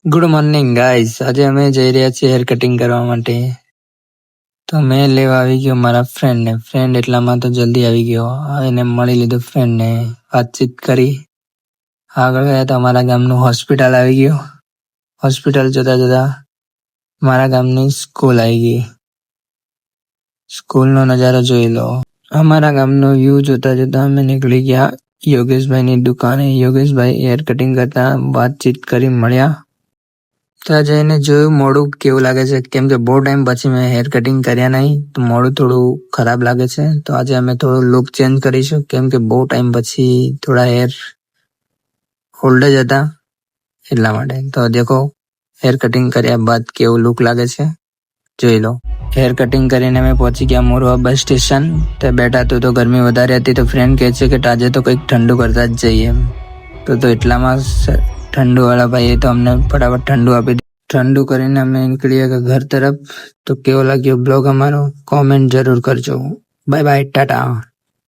Good morning guys, આજે અમે જઈ રહ્યા છીએ હેર કટિંગ કરવા માટે. તો મેં લેવા આવી ગયો મારા ફ્રેન્ડને. ફ્રેન્ડ એટલામાં તો જલ્દી આવી ગયો. એને મળી લીધું ફ્રેન્ડને, વાતચીત કરી આગળ ગયા તો અમારા ગામનું હોસ્પિટલ આવી ગયો. હોસ્પિટલ જતા જતા મારા ગામની સ્કૂલ આવી ગઈ. સ્કૂલનો નજારો જોઈ લો. અમારા ગામનો વ્યૂ જોતા જોતા અમે નીકળી ગયા યોગેશભાઈની દુકાને. યોગેશભાઈ હેર કટિંગ કરતા વાતચીત કરી મળ્યા. ત્યાં જઈને જોયું મોઢું કેવું લાગે છે, કેમ કે બહુ ટાઈમ પછી મેં હેર કટિંગ કર્યા નહીં તો મોઢું થોડું ખરાબ લાગે છે. તો આજે અમે થોડું લુક ચેન્જ કરીશું, કેમ કે બહુ ટાઈમ પછી થોડા હેર ઓલ્ડ જ હતા એટલા માટે. તો દેખો હેર કટિંગ કર્યા બાદ કેવું લુક લાગે છે જોઈ લો. હેર કટિંગ કરીને અમે પહોંચી ગયા મોરવા બસ સ્ટેશન. ત્યાં બેઠા તો ગરમી વધારે હતી તો ફ્રેન્ડ કહે છે કે આજે તો કંઈક ઠંડુ કરતા જ જઈએ એમ. તો એટલામાં ઠંડુ વાળા ભાઈએ તો અમને ફટાફટ ઠંડુ આપી દીધું. ઠંડુ કરીને અમે નીકળી ગયા ઘર તરફ. તો કેવો લાગ્યો બ્લોગ અમારો કોમેન્ટ જરૂર કરજો. Bye bye, Tata.